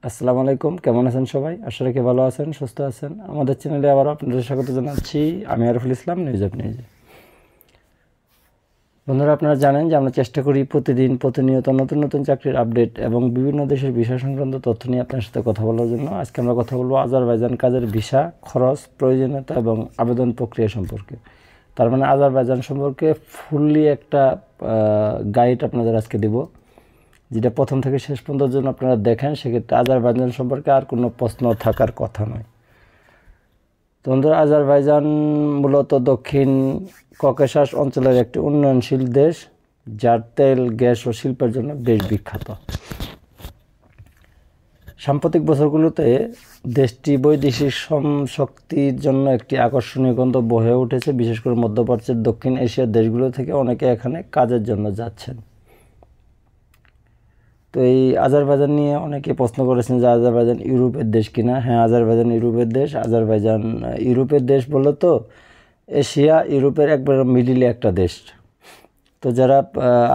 আসসালামু আলাইকুম, কেমন আছেন সবাই? আশা রাখি ভালো আছেন, সুস্থ আছেন। আমাদের চ্যানেলে আবার আপনাদের স্বাগত জানাচ্ছি। আমি আরফুল ইসলাম, নিউজ অফ নিউজে। বন্ধুরা, আপনারা জানেন যে আমরা চেষ্টা করি প্রতিনিয়ত নতুন নতুন চাকরির আপডেট এবং বিভিন্ন দেশের ভিসা সংক্রান্ত তথ্য নিয়ে আপনার সাথে কথা বলার জন্য আজকে আমরা কথা বলবো আজারবাইজান কাজের ভিসা, খরচ, প্রয়োজনীয়তা এবং আবেদন প্রক্রিয়া সম্পর্কে। তার মানে আজারবাইজান সম্পর্কে ফুললি একটা গাইড আপনাদের আজকে দিব, যেটা প্রথম থেকে শেষ পর্যন্ত জন্য আপনারা দেখেন। সেক্ষেত্রে আজারবাইজান সম্পর্কে আর কোনো প্রশ্ন থাকার কথা নয়। তো বন্ধুরা, আজারবাইজান মূলত দক্ষিণ ককেশাস অঞ্চলের একটি উন্নয়নশীল দেশ, যার তেল, গ্যাস ও শিল্পের জন্য বেশ বিখ্যাত। সাম্প্রতিক বছরগুলোতে দেশটি বৈদেশিক শক্তির জন্য একটি আকর্ষণীয় গন্তব্য হয়ে উঠেছে। বিশেষ করে মধ্যপ্রাচ্যের দক্ষিণ এশিয়ার দেশগুলো থেকে অনেকে এখানে কাজের জন্য যাচ্ছেন। তো এই আজারবাইজান নিয়ে অনেকে প্রশ্ন করেছেন যে আজারবাইজান ইউরোপের দেশ কিনা। হ্যাঁ, আজারবাইজান ইউরোপের দেশ। আজারবাইজান ইউরোপের দেশ বলে তো এশিয়া ইউরোপের একবার মিডিলে একটা দেশ। তো যারা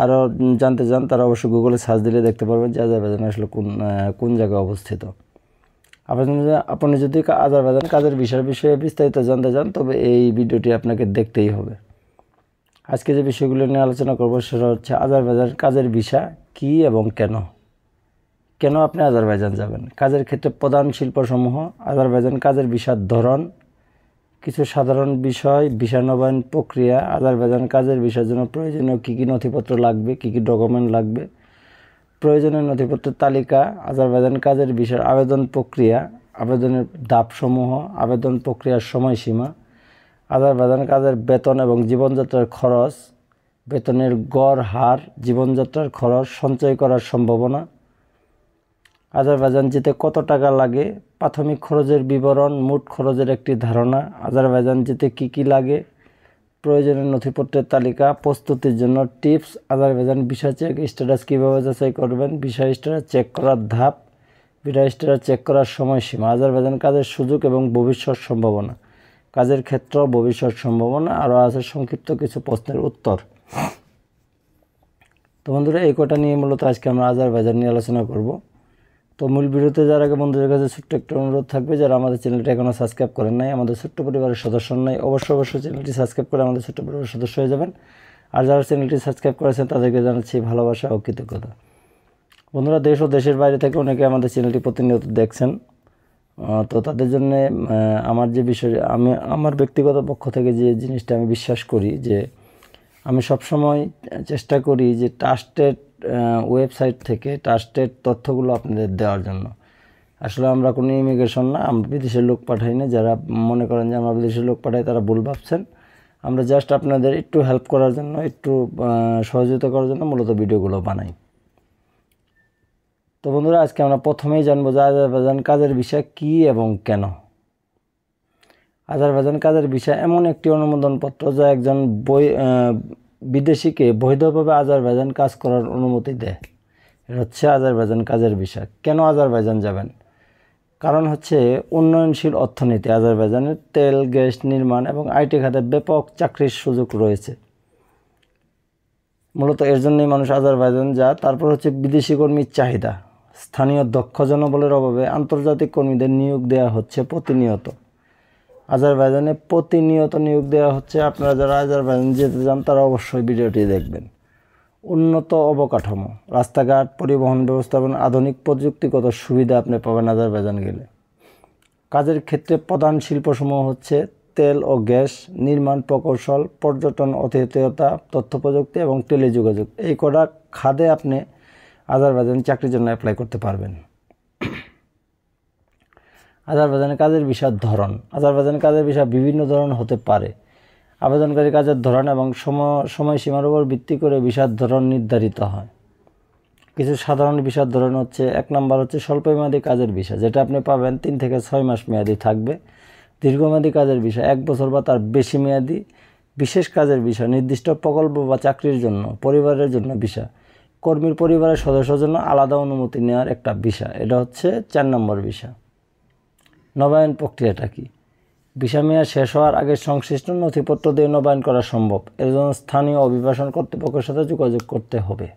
আরও জানতে চান তারা অবশ্যই গুগলে সার্চ দিলে দেখতে পারবেন যে আজারবাইজান আসলে কোন জায়গায় অবস্থিত। আপনি যদি আজারবাইজান কাজের বিষয়ে বিস্তারিত জানতে চান, তবে এই ভিডিওটি আপনাকে দেখতেই হবে। আজকে যে বিষয়গুলো নিয়ে আলোচনা করব সেটা হচ্ছে আজারবাইজান কাজের ভিসা কী এবং কেন আপনি আজারবাইজান যাবেন, কাজের ক্ষেত্রে প্রধান শিল্পসমূহ, আজারবাইজান কাজের ভিসার ধরন, কিছু সাধারণ বিষয়, ভিসা নবায়ন প্রক্রিয়া, আজারবাইজান কাজের ভিসার জন্য প্রয়োজনীয় কী কী নথিপত্র লাগবে, কী কী ডকুমেন্ট লাগবে, প্রয়োজনীয় নথিপত্রের তালিকা, আজারবাইজান কাজের ভিসার আবেদন প্রক্রিয়া, আবেদনের ধাপসমূহ, আবেদন প্রক্রিয়ার সময়সীমা, আজারবাইজান কাজের বেতন এবং জীবনযাত্রার খরচ, বেতনের গড় হার, জীবনযাত্রার খরচ, সঞ্চয় করার সম্ভাবনা, আজারবাইজান যেতে কত টাকা লাগে, প্রাথমিক খরচের বিবরণ, মোট খরচের একটি ধারণা, আজারবাইজান যেতে কী কী লাগে, প্রয়োজনীয় নথিপত্রের তালিকা, প্রস্তুতির জন্য tips, Azerbaijan visa check status কীভাবে যাচাই করবেন, ভিসা স্ট্যাটাস চেক করার ধাপ, ভিসা স্ট্যাটাস চেক করার সময়সীমা, আজারবাইজান কাজের সুযোগ এবং ভবিষ্যৎ সম্ভাবনা, কাজের ক্ষেত্র, ভবিষ্যৎ সম্ভাবনা, আরও আছে সংক্ষিপ্ত কিছু প্রশ্নের উত্তর। তো বন্ধুরা, এই কটা নিয়ে মূলত আজকে আমরা আজারবাইজান নিয়ে আলোচনা করব। তো মূল ভিডিওতে যার আগে বন্ধুদের কাছে ছোট্ট একটা অনুরোধ থাকবে, যারা আমাদের চ্যানেলটি এখনও সাবস্ক্রাইব করেন নাই, আমাদের ছোট্ট পরিবারের সদস্য নাই, অবশ্যই চ্যানেলটি সাবস্ক্রাইব করে আমাদের ছোট্ট পরিবারের সদস্য হয়ে যাবেন। আর যারা চ্যানেলটি সাবস্ক্রাইব করেছেন তাদেরকে জানাচ্ছি ভালোবাসা ও কৃতজ্ঞতা। বন্ধুরা, দেশ ও দেশের বাইরে থেকে অনেকে আমাদের চ্যানেলটি প্রতিনিয়ত দেখছেন। তো তাদের জন্য আমার যে বিষয়, আমার ব্যক্তিগত পক্ষ থেকে যে জিনিসটা আমি বিশ্বাস করি, যে আমি সবসময় চেষ্টা করি যে ট্রাস্টেড ওয়েবসাইট থেকে ট্রাস্টেড তথ্যগুলো আপনাদের দেওয়ার জন্য। আসলে আমরা কোনো ইমিগ্রেশন না, আমরা বিদেশের লোক পাঠাই না। যারা মনে করেন যে আমরা বিদেশের লোক পাঠাই তারা ভুল ভাবছেন। আমরা জাস্ট আপনাদের একটু হেল্প করার জন্য, একটু সহযোগিতা করার জন্য মূলত ভিডিওগুলো বানাই। তো বন্ধুরা, আজকে আমরা প্রথমেই জানবো যে আজারবাইজান কাজের ভিসা কী এবং কেন। আজারবাইজান কাজের ভিসা এমন একটি অনুমোদনপত্র যা একজন বিদেশিকে বৈধভাবে আজারবাইজান কাজ করার অনুমতি দেয়। এটা হচ্ছে আজারবাইজান কাজের ভিসা। কেন আজারবাইজান যাবেন? কারণ হচ্ছে উন্নয়নশীল অর্থনীতি। আজারবাইজানের তেল, গ্যাস, নির্মাণ এবং আইটি খাতে ব্যাপক চাকরির সুযোগ রয়েছে। মূলত এর জন্যই মানুষ আজারবাইজান যায়। তারপর হচ্ছে বিদেশি কর্মীর চাহিদা। স্থানীয় দক্ষ জনবলের অভাবে আন্তর্জাতিক কর্মীদের নিয়োগ দেওয়া হচ্ছে প্রতিনিয়ত। আজারবাইজানে প্রতিনিয়ত নিয়োগ দেওয়া হচ্ছে। আপনারা যারা আজারবাইজান যেতে চান তারা অবশ্যই ভিডিওটি দেখবেন। উন্নত অবকাঠামো, রাস্তাঘাট, পরিবহন ব্যবস্থাপনা, আধুনিক প্রযুক্তিগত সুবিধা আপনি পাবেন আজারবাইজান গেলে। কাজের ক্ষেত্রে প্রধান শিল্পসমূহ হচ্ছে তেল ও গ্যাস, নির্মাণ প্রকৌশল, পর্যটন, আতিথেয়তা, তথ্য প্রযুক্তি এবং টেলিযোগাযোগ। এই কটা খাতে আপনি আজারবাইজান চাকরির জন্য অ্যাপ্লাই করতে পারবেন। আজারবাইজানের কাজের ভিসার ধরন। আজারবাইজানের কাজের ভিসা বিভিন্ন ধরন হতে পারে। আবেদনকারী কাজের ধরন এবং সময়সীমার উপর ভিত্তি করে ভিসার ধরন নির্ধারিত হয়। কিছু সাধারণ ভিসার ধরন হচ্ছে, 1 নম্বর হচ্ছে স্বল্পমেয়াদী কাজের ভিসা, যেটা আপনি পাবেন 3 থেকে 6 মাস মেয়াদি থাকবে। দীর্ঘমেয়াদী কাজের ভিসা 1 বছর বা তার বেশি মেয়াদি। বিশেষ কাজের ভিসা, নির্দিষ্ট প্রকল্প বা চাকরির জন্য, পরিবারের জন্য ভিসা, কর্মীর পরিবারের সদস্যের জন্য আলাদা অনুমতি নেওয়ার একটা ভিসা। এটা হচ্ছে 4 নম্বর ভিসা। নবায়ন প্রক্রিয়াটা কি? ভিসা মেয়াদ শেষ হওয়ার আগে সংশ্লিষ্ট নথিপত্র দিয়ে নবায়ন করা সম্ভব। এর জন্য স্থানীয় অভিবাসন কর্তৃপক্ষের সাথে যোগাযোগ করতে হবে।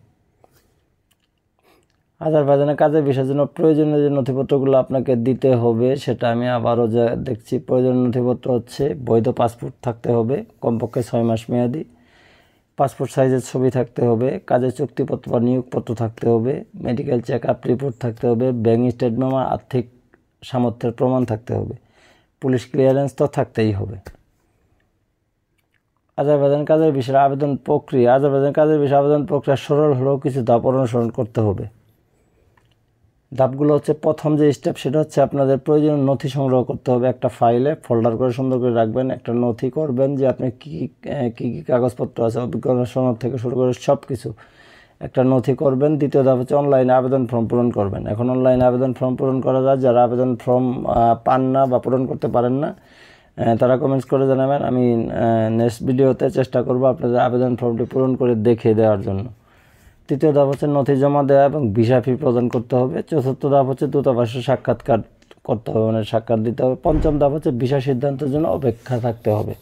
আজারবাইজানে কাজের ভিসার জন্য প্রয়োজনীয় যে নথিপত্রগুলো আপনাকে দিতে হবে সেটা আমি আবারও দেখছি। প্রয়োজনীয় নথিপত্র হচ্ছে বৈধ পাসপোর্ট থাকতে হবে, কমপক্ষে 6 মাস মেয়াদি, পাসপোর্ট সাইজের ছবি থাকতে হবে, কাজের চুক্তিপত্র বা নিয়োগপত্র থাকতে হবে, মেডিকেল চেক আপ রিপোর্ট থাকতে হবে, ব্যাঙ্ক স্টেটমেন্ট বা আর্থিক সামর্থ্যের প্রমাণ থাকতে হবে, পুলিশ ক্লিয়ারেন্স তো থাকতেই হবে। আজারবাইজান কাজের ভিসার আবেদন প্রক্রিয়া। আজারবাইজান কাজের ভিসার আবেদন প্রক্রিয়া সরল হলেও কিছু ধাপ অনুসরণ করতে হবে। ধাপগুলো হচ্ছে, প্রথম যে স্টেপ সেটা হচ্ছে আপনাদের প্রয়োজনীয় নথি সংগ্রহ করতে হবে। একটা ফাইলে ফোল্ডার করে সুন্দর করে রাখবেন, একটা নথি করবেন যে আপনি কী কী কাগজপত্র আছে, অভিজ্ঞতা সনদ থেকে শুরু করে সব কিছু একটা নথি করবেন। দ্বিতীয় ধাপ হচ্ছে অনলাইনে আবেদন ফর্ম পূরণ করবেন। এখন অনলাইনে আবেদন ফর্ম পূরণ করা যায়, যারা আবেদন ফর্ম পান না বা পূরণ করতে পারেন না তারা কমেন্টস করে জানাবেন। আমি নেক্সট ভিডিওতে চেষ্টা করব আপনাদের আবেদন ফর্মটি পূরণ করে দেখিয়ে দেওয়ার জন্য। তৃতীয় ধাপ হচ্ছে নথি জমা দেওয়া এবং ভিসা ফি প্রদান করতে হবে। চতুর্থ ধাপ হচ্ছে দূতাবাসে সাক্ষাৎকার করতে হবে, মানে সাক্ষাৎ দিতে হবে। পঞ্চম ধাপ হচ্ছে ভিসা সিদ্ধান্তের জন্য অপেক্ষা থাকতে হবে।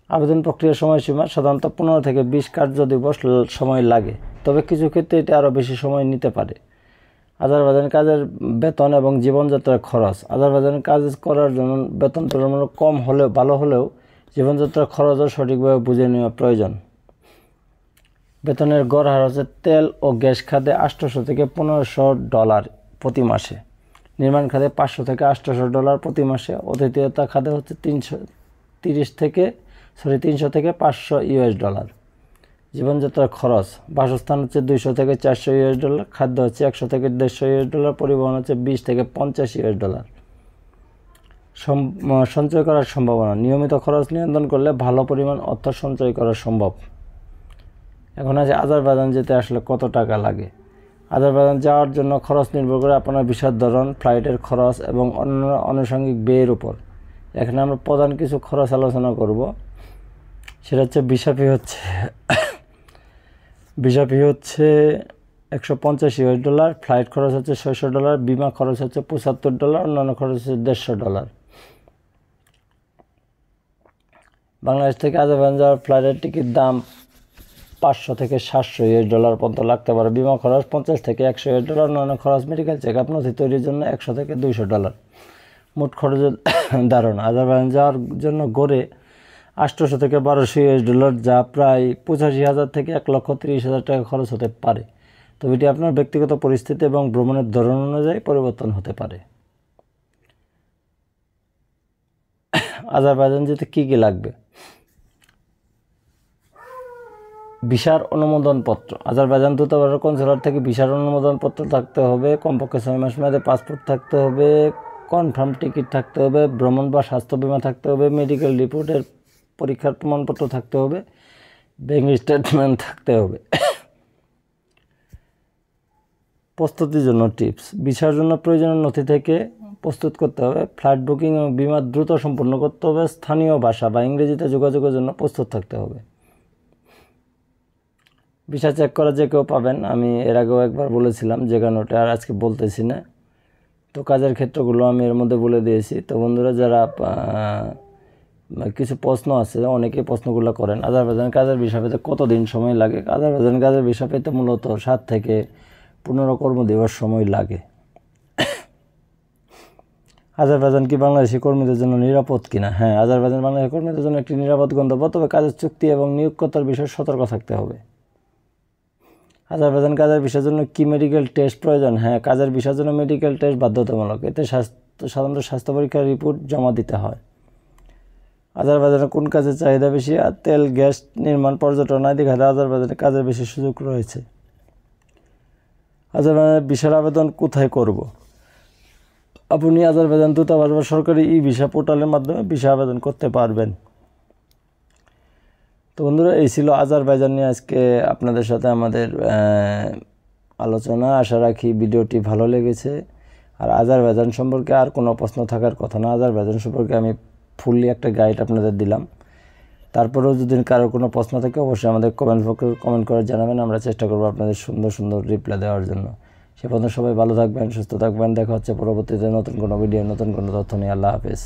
আবেদন প্রক্রিয়ার সময়সীমা সাধারণত 15 থেকে 20 কার্যদিবস সময় লাগে, তবে কিছু ক্ষেত্রে এটা আরও বেশি সময় নিতে পারে। আজারবাইজান কাজের বেতন এবং জীবনযাত্রার খরচ। আজারবাইজান কাজ করার জন্য বেতন তুলনামূলক কম হলেও ভালো হলেও জীবনযাত্রার খরচও সঠিকভাবে বুঝে নেওয়া প্রয়োজন। বেতনের গড় হার হচ্ছে তেল ও গ্যাস খাতে $800 থেকে $1500 প্রতি মাসে, নির্মাণ খাতে $500 থেকে $800 প্রতি মাসে, অতিথিয়তা খাতে হচ্ছে 300 থেকে $500। জীবনযাত্রার খরচ, বাসস্থান হচ্ছে $200 থেকে $400, খাদ্য হচ্ছে $100 থেকে $150, পরিবহন হচ্ছে $20 থেকে $50। সঞ্চয় করার সম্ভাবনা। নিয়মিত খরচ নিয়ন্ত্রণ করলে ভালো পরিমাণ অর্থ সঞ্চয় করা সম্ভব। এখন আছে আজারবাইজান যেতে আসলে কত টাকা লাগে। আজারবাইজান যাওয়ার জন্য খরচ নির্ভর করে আপনার ভিসার ধরন, ফ্লাইটের খরচ এবং অন্য আনুষঙ্গিক ব্যয়ের উপর। এখানে আমরা প্রধান কিছু খরচ আলোচনা করব। সেটা হচ্ছে ভিসা ফি হচ্ছে $150, ফ্লাইট খরচ হচ্ছে $600, বিমা খরচ হচ্ছে $75, অন্যান্য খরচ হচ্ছে $150। বাংলাদেশ থেকে আজারবাইজান যাওয়ার ফ্লাইটের টিকিট দাম $500 থেকে $700 পর্যন্ত লাগতে পারে। বিমা খরচ $50 থেকে $100, অন্যান্য খরচ মেডিকেল চেক আপ, নথি তৈরির জন্য $100 থেকে $200। মোট খরচের ধারণা। আজারবাইজান যাওয়ার জন্য গড়ে $800 থেকে $1200, যা প্রায় 85,000 থেকে 1,30,000 টাকা খরচ হতে পারে, তবে এটি আপনার ব্যক্তিগত পরিস্থিতি এবং ভ্রমণের ধরন অনুযায়ী পরিবর্তন হতে পারে। আজারবাইজান যেতে কী কী লাগবে। ভিসার অনুমোদনপত্র। আজারবাইজান দূতাবাস কনসুলেট থেকে ভিসার অনুমোদনপত্র থাকতে হবে, কমপক্ষে 6 মাস মেয়াদে পাসপোর্ট থাকতে হবে, কনফার্ম টিকিট থাকতে হবে, ভ্রমণ বা স্বাস্থ্য বিমা থাকতে হবে, মেডিকেল রিপোর্টের পরীক্ষার প্রমাণপত্র থাকতে হবে, ব্যাঙ্ক স্টেটমেন্ট থাকতে হবে। প্রস্তুতির জন্য টিপস। ভিসার জন্য প্রয়োজনীয় নথি থেকে প্রস্তুত করতে হবে, ফ্লাইট বুকিং এবং বিমা দ্রুত সম্পন্ন করতে হবে, স্থানীয় ভাষা বা ইংরেজিতে যোগাযোগের জন্য প্রস্তুত থাকতে হবে। ভিসা চেক করা যে কেউ পাবেন, আমি এর আগেও একবার বলেছিলাম যে কারণটা আর আজকে বলতেছি না। তো কাজের ক্ষেত্রগুলো আমি এর মধ্যে বলে দিয়েছি। তো বন্ধুরা, যারা কিছু প্রশ্ন আছে, অনেকেই প্রশ্নগুলো করেন, আজারবাইজান কাজের ভিসা পেতে কতদিন সময় লাগে। আজারবাইজান কাজের ভিসা পেতে মূলত 7 থেকে 15 কর্মদিবস সময় লাগে। আজারবাইজান কি বাংলাদেশি কর্মীদের জন্য নিরাপদ কিনা? হ্যাঁ, আজারবাইজান বাংলাদেশি কর্মীদের জন্য একটি নিরাপদ গন্তব্য, তবে কাজের চুক্তি এবং নিয়োগকর্তার বিষয়ে সতর্ক থাকতে হবে। আজারবাইজান কাজের ভিসার জন্য কি মেডিকেল টেস্ট প্রয়োজন? হ্যাঁ, কাজের ভিসার জন্য মেডিকেল টেস্ট বাধ্যতামূলক। এতে সাধারণত স্বাস্থ্য পরীক্ষার রিপোর্ট জমা দিতে হয়। আজারবাইজানে কোন কাজের চাহিদা বেশি? তেল, গ্যাস, নির্মাণ, পর্যটন আদি খাতে আজারবাইজানে কাজের বেশি সুযোগ রয়েছে। আজারবাইজানের ভিসার আবেদন কোথায় করব? আপনি আজারবাইজান দূতাবাস বা সরকারি ভিসা পোর্টালের মাধ্যমে ভিসা আবেদন করতে পারবেন। তো বন্ধুরা, এই ছিল আজারবাইজান নিয়ে আজকে আপনাদের সাথে আমাদের আলোচনা। আশা রাখি ভিডিওটি ভালো লেগেছে। আর আজারবাইজান সম্পর্কে আর কোনো প্রশ্ন থাকার কথা না। আজারবাইজান সম্পর্কে আমি ফুললি একটা গাইড আপনাদের দিলাম। তারপরেও যদি কারো কোনো প্রশ্ন থাকে অবশ্যই আমাদের কমেন্ট করে জানাবেন। আমরা চেষ্টা করব আপনাদের সুন্দর সুন্দর রিপ্লাই দেওয়ার জন্য। সে পর্যন্ত সবাই ভালো থাকবেন, সুস্থ থাকবেন। দেখা হচ্ছে পরবর্তীতে নতুন কোনো ভিডিও, নতুন কোনো তথ্য নিয়ে। আল্লাহ হাফেজ।